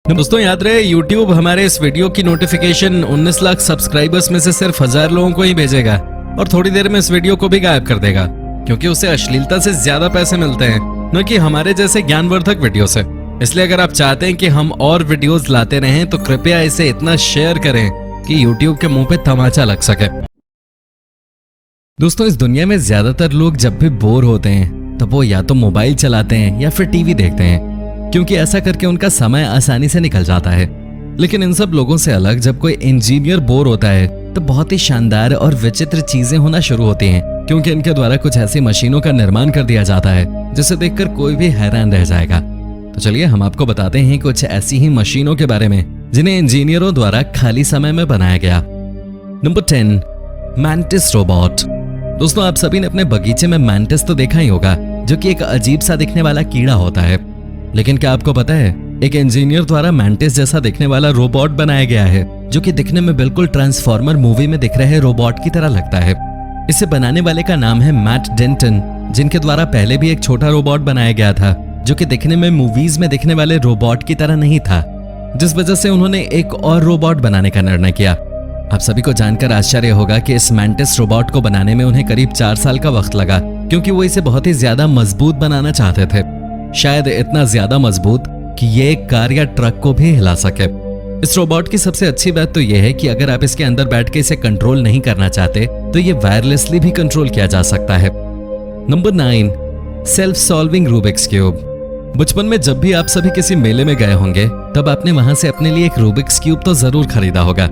दोस्तों याद रहे, YouTube हमारे इस वीडियो की नोटिफिकेशन 19 लाख सब्सक्राइबर्स में से सिर्फ 1000 लोगों को ही भेजेगा और थोड़ी देर में इस वीडियो को भी गायब कर देगा, क्योंकि उसे अश्लीलता से ज्यादा पैसे मिलते हैं, न कि हमारे जैसे ज्ञानवर्धक वीडियो से। इसलिए अगर आप चाहते हैं कि हम और वीडियोस लाते रहें तो कृपया इसे इतना शेयर करें कि YouTube के मुंह पे तमाचा लग सके। दोस्तों, इस दुनिया में ज्यादातर लोग जब भी बोर होते हैं तब वो या तो मोबाइल चलाते हैं या फिर टीवी देखते हैं, क्योंकि ऐसा करके उनका समय आसानी से निकल जाता है। लेकिन इन सब लोगों से अलग जब कोई इंजीनियर बोर होता है तो बहुत ही शानदार और विचित्र चीजें होना शुरू होती हैं, क्योंकि इनके द्वारा कुछ ऐसी मशीनों का निर्माण कर दिया जाता है जिसे देखकर कोई भी हैरान रह जाएगा। तो चलिए हम आपको बताते हैं कुछ ऐसी ही मशीनों के बारे में जिन्हें इंजीनियरों द्वारा खाली समय में बनाया गया। Number 10, mantis robot. दोस्तों, आप सभी ने अपने बगीचे में मैंटिस तो देखा ही होगा, जो कि एक अजीब सा दिखने वाला कीड़ा होता है। लेकिन क्या आपको पता है, एक इंजीनियर द्वारा मैंटिस जैसा दिखने वाला रोबोट बनाया गया है, जो कि दिखने में बिल्कुल ट्रांसफॉर्मर मूवी में दिख रहे रोबोट की तरह लगता है। इसे बनाने वाले का नाम है मैट डेंटन, जिनके द्वारा पहले भी एक छोटा रोबोट बनाया गया था, जो कि दिखने में मूवीज में दिखने वाले रोबोट की तरह नहीं था, जिस वजह से उन्होंने एक और रोबोट बनाने का निर्णय किया। आप सभी को जानकर आश्चर्य होगा कि इस मैंटिस रोबोट को बनाने में उन्हें करीब 4 साल का वक्त लगा, क्योंकि वो इसे बहुत ही ज्यादा मजबूत बनाना चाहते थे, शायद इतना ज्यादा मजबूत कि ये एक कार या ट्रक को भी हिला सके। इस रोबोट की सबसे अच्छी बात तो यह है कि अगर आप इसके अंदर बैठ के इसे कंट्रोल नहीं करना चाहते तो ये वायरलेसली भी कंट्रोल किया जा सकता है। Number 9, self solving Rubik's cube. बचपन में जब भी आप सभी किसी मेले में गए होंगे तब आपने वहां से अपने लिए एक रूबिक्स क्यूब तो जरूर खरीदा होगा,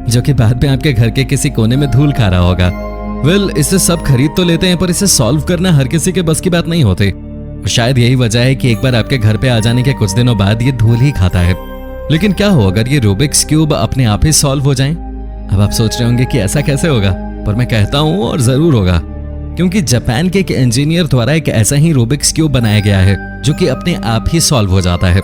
जो कि बाद में आपके घर के किसी कोने में धूल खा रहा होगा। इसे सब खरीद तो लेते हैं, पर इसे सॉल्व करना हर किसी के बस की बात नहीं होती। शायद यही वजह है कि एक बार आपके घर पे आ जाने के कुछ दिनों बाद ये धूल ही खाता है। लेकिन क्या हो अगर ये रूबिक्स क्यूब अपने आप ही सॉल्व हो जाएं? अब आप सोच रहे होंगे कि ऐसा कैसे होगा, पर मैं कहता हूं और जरूर होगा, क्योंकि जापान के एक इंजीनियर द्वारा एक ऐसा ही रूबिक्स क्यूब बनाया गया है जो कि अपने आप ही सॉल्व हो जाता है।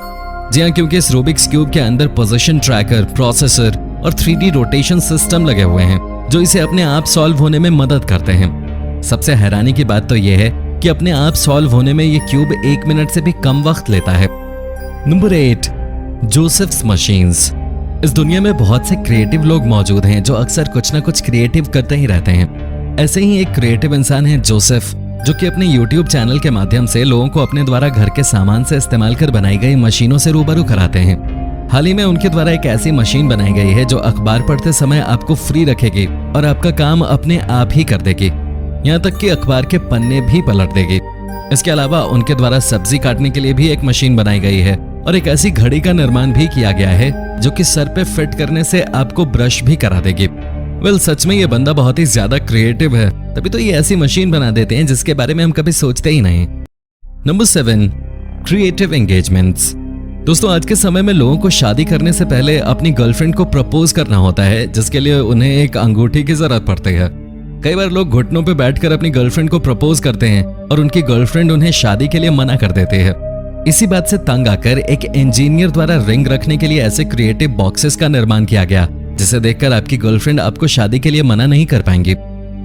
जी हाँ, क्योंकि इस रूबिक्स क्यूब के अंदर पोजीशन ट्रैकर, प्रोसेसर और 3D रोटेशन सिस्टम लगे हुए हैं, जो इसे अपने आप सॉल्व होने में मदद करते हैं। सबसे हैरानी की बात तो यह है कि अपने आप सॉल्व होने में ये क्यूब 1 मिनट से भी कम वक्त लेता है। Number 8, Joseph's machines. इस दुनिया में बहुत से क्रिएटिव लोग मौजूद हैं जो अक्सर कुछ ना कुछ क्रिएटिव करते ही रहते हैं। ऐसे ही एक क्रिएटिव इंसान है जोसेफ, जो कि अपने YouTube चैनल के माध्यम से लोगों को अपने द्वारा घर के सामान से इस्तेमाल कर बनाई गई मशीनों से रूबरू कराते हैं। हाल ही में उनके द्वारा एक ऐसी मशीन बनाई गई है जो अखबार पढ़ते समय आपको फ्री रखेगी और आपका काम अपने आप ही कर देगी, यहाँ तक कि अखबार के पन्ने भी पलट देगी। इसके अलावा उनके द्वारा सब्जी काटने के लिए भी एक मशीन बनाई गई है और एक ऐसी घड़ी का निर्माण भी किया गया है जो कि सर पे फिट करने से आपको ब्रश भी करा देगी। सच में ये बंदा बहुत ही ज्यादा क्रिएटिव है, तभी तो ये ऐसी मशीन बना देते हैं जिसके बारे में हम कभी सोचते ही नहीं। Number 7, creative engagements. दोस्तों, आज के समय में लोगों को शादी करने से पहले अपनी गर्लफ्रेंड को प्रपोज करना होता है, जिसके लिए उन्हें एक अंगूठी की जरूरत पड़ती है। कई बार लोग घुटनों पे बैठकर अपनी गर्लफ्रेंड को प्रपोज करते हैं और उनकी गर्लफ्रेंड उन्हें शादी के लिए मना कर देती है। इसी बात से तंग आकर एक इंजीनियर द्वारा रिंग रखने के लिए ऐसे क्रिएटिव बॉक्सेस का निर्माण किया गया, जिसे देखकर आपकी गर्लफ्रेंड आपको शादी के लिए मना नहीं कर पाएंगी।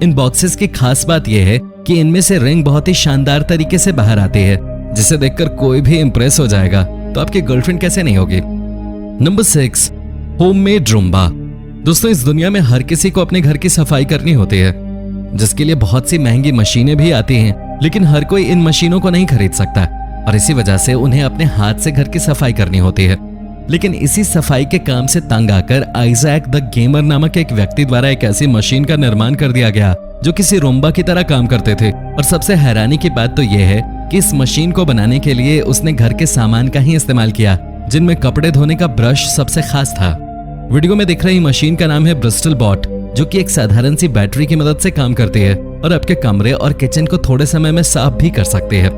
इन बॉक्सेस की खास बात यह है कि इनमें से रिंग बहुत ही शानदार तरीके से बाहर आती है, जिसे देखकर कोई भी इंप्रेस हो जाएगा, तो आपकी गर्लफ्रेंड कैसे नहीं होगी। Number 6, homemade Roomba. दोस्तों, इस दुनिया में हर किसी को अपने घर की सफाई करनी होती है, जिसके लिए बहुत सी महंगी मशीनें भी आती हैं, लेकिन हर कोई इन मशीनों को नहीं खरीद सकता और इसी वजह से उन्हें अपने हाथ से घर की सफाई करनी होती है। लेकिन इसी सफाई के काम से तंग आकर आइजैक द गेमर नामक एक व्यक्ति द्वारा एक ऐसी मशीन का निर्माण कर दिया गया जो किसी रूम्बा की तरह काम करते थे। और सबसे हैरानी की बात तो यह है कि इस मशीन को बनाने के लिए उसने घर के सामान का ही इस्तेमाल किया, जिनमें कपड़े धोने का ब्रश सबसे खास था। वीडियो में दिख रही मशीन का नाम है ब्रिस्टल बॉट, जो कि एक साधारण सी बैटरी की मदद से काम करती है और आपके कमरे और किचन को थोड़े समय में साफ भी कर सकती है।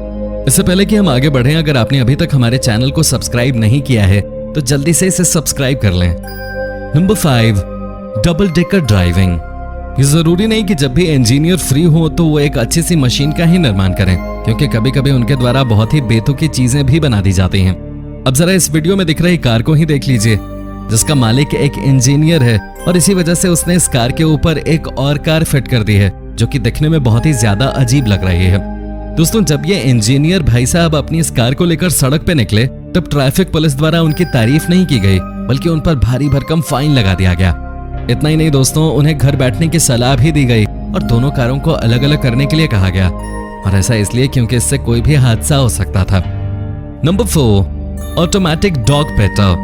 इससे पहले कि हम आगे बढ़ें, अगर आपने अभी तक हमारे चैनल को सब्सक्राइब नहीं किया है तो जल्दी से इसे सब्सक्राइब कर लें। Number 5, double decker driving. ये जरूरी नहीं कि जब भी इंजीनियर फ्री हो तो वो एक अच्छी सी मशीन का ही निर्माण करें, क्योंकि कभी कभी उनके द्वारा बहुत ही बेतुकी चीजें भी बना दी जाती हैं। अब जरा इस वीडियो में दिख रही कार को ही देख लीजिए, जिसका मालिक एक इंजीनियर है और इसी वजह से उसने इस कार के ऊपर एक और कार फिट कर दी है, जो कि दिखने में बहुत ही ज्यादा अजीब लग रही है। दोस्तों, जब ये इंजीनियर भाई साहब अपनी इस कार को लेकर सड़क पे निकले तब ट्रैफिक पुलिस द्वारा उनकी तारीफ नहीं की गई, बल्कि उन पर भारी भरकम फाइन लगा दिया गया। इतना ही नहीं दोस्तों, उन्हें घर बैठने की सलाह भी दी गई और दोनों कारों को अलग अलग करने के लिए कहा गया, और ऐसा इसलिए क्योंकि इससे कोई भी हादसा हो सकता था। नंबर 4, ऑटोमेटिक डॉग पेटर।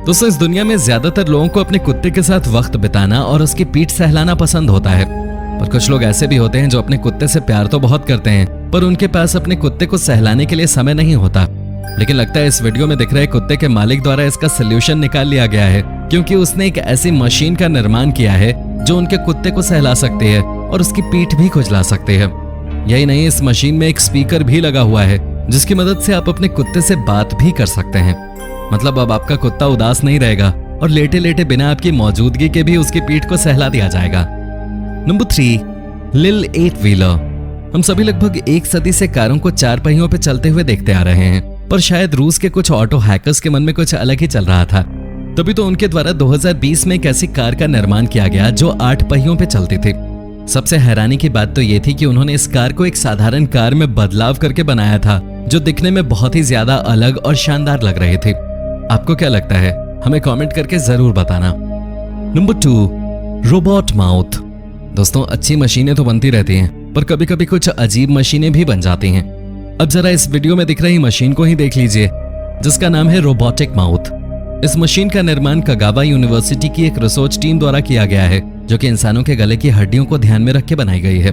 दोस्तों, इस दुनिया में ज्यादातर लोगों को अपने कुत्ते के साथ वक्त बिताना और उसकी पीठ सहलाना पसंद होता है, पर कुछ लोग ऐसे भी होते हैं जो अपने कुत्ते से प्यार तो बहुत करते हैं, पर उनके पास अपने कुत्ते को सहलाने के लिए समय नहीं होता। लेकिन लगता है इस वीडियो में दिख रहे कुत्ते के मालिक द्वारा इसका सलूशन निकाल लिया गया है, क्योंकि उसने एक ऐसी मशीन का निर्माण किया है जो उनके कुत्ते को सहला सकती है और उसकी पीठ भी खुजला सकती है। यही नहीं, इस मशीन में एक स्पीकर भी लगा हुआ है जिसकी मदद से आप अपने कुत्ते से बात भी कर सकते हैं। मतलब अब आपका कुत्ता उदास नहीं रहेगा और लेटे लेटे बिना आपकी मौजूदगी के भी उसकी पीठ को सहला दिया जाएगा। नंबर 3, लिल 8 व्हीलर। हम सभी लगभग एक सदी से कारों को 4 पहियों पे चलते हुए देखते आ रहे हैं, पर शायद रूस के कुछ ऑटो हैकर्स के मन में कुछ अलग ही चल रहा था। तभी तो उनके द्वारा 2020 में एक ऐसी कार का निर्माण किया गया जो 8 पहियों पे चलती थी। सबसे हैरानी की बात तो ये थी कि उन्होंने इस कार को एक साधारण कार में बदलाव करके बनाया था, जो दिखने में बहुत ही ज्यादा अलग और शानदार लग रही थी। आपको क्या लगता है? हमें कमेंट करके जरूर बताना। Number 2, robot mouth. दोस्तों, अच्छी मशीनें तो बनती रहती हैं, पर कभी कभी कुछ अजीब मशीनें भी बन जाती हैं। अब जरा इस वीडियो में दिख रही मशीन को ही देख लीजिए, जिसका नाम है रोबोटिक माउथ। इस मशीन का निर्माण कगावा यूनिवर्सिटी की एक रिसर्च टीम द्वारा किया गया है, जो कि इंसानों के गले की हड्डियों को ध्यान में रख के बनाई गई है।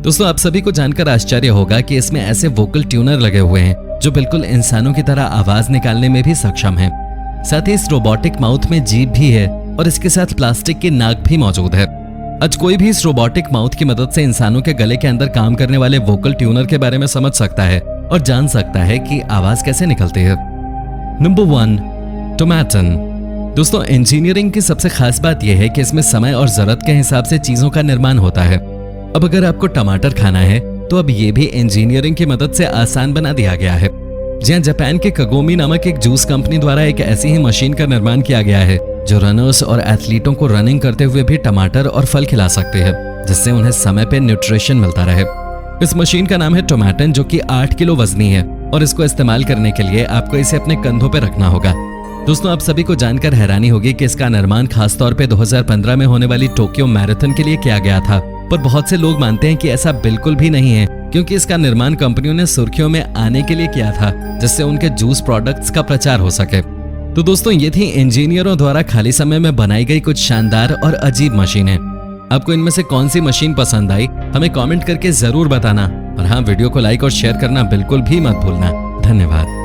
दोस्तों, आप सभी को जानकर आश्चर्य होगा कि इसमें ऐसे वोकल ट्यूनर लगे हुए हैं जो बिल्कुल इंसानों की तरह आवाज निकालने में भी सक्षम है। साथ ही इस रोबोटिक माउथ में जीभ भी है और इसके साथ प्लास्टिक की नाक भी मौजूद है। आज कोई भी इस रोबोटिक माउथ की मदद से इंसानों के गले के अंदर काम करने वाले वोकल ट्यूनर के बारे में समझ सकता है और जान सकता है कि आवाज कैसे निकलती है। नंबर 1, टोमेटन। दोस्तों, इंजीनियरिंग की सबसे खास बात यह है कि इसमें समय और जरूरत के हिसाब से चीजों का निर्माण होता है। अब अगर आपको टमाटर खाना है तो अब ये भी इंजीनियरिंग की मदद से आसान बना दिया गया है। जहां जापान के कगोमी नामक एक जूस कंपनी द्वारा एक ऐसी ही मशीन का निर्माण किया गया है जो रनर्स और एथलीटों को रनिंग करते हुए भी टमाटर और फल खिला सकते हैं, जिससे उन्हें समय पे न्यूट्रिशन मिलता रहे। इस मशीन का नाम है टोमेटन, जो कि 8 किलो वजनी है और इसको इस्तेमाल करने के लिए आपको इसे अपने कंधों पे रखना होगा। दोस्तों, आप सभी को जानकर हैरानी होगी कि इसका निर्माण खासतौर पे 2015 में होने वाली टोक्यो मैराथन के लिए किया गया था, पर बहुत से लोग मानते हैं कि ऐसा बिल्कुल भी नहीं है, क्योंकि इसका निर्माण कंपनियों ने सुर्खियों में आने के लिए किया था, जिससे उनके जूस प्रोडक्ट्स का प्रचार हो सके। तो दोस्तों, ये थी इंजीनियरों द्वारा खाली समय में बनाई गई कुछ शानदार और अजीब मशीनें। आपको इनमें से कौन सी मशीन पसंद आई, हमें कमेंट करके जरूर बताना। और हाँ, वीडियो को लाइक और शेयर करना बिल्कुल भी मत भूलना। धन्यवाद।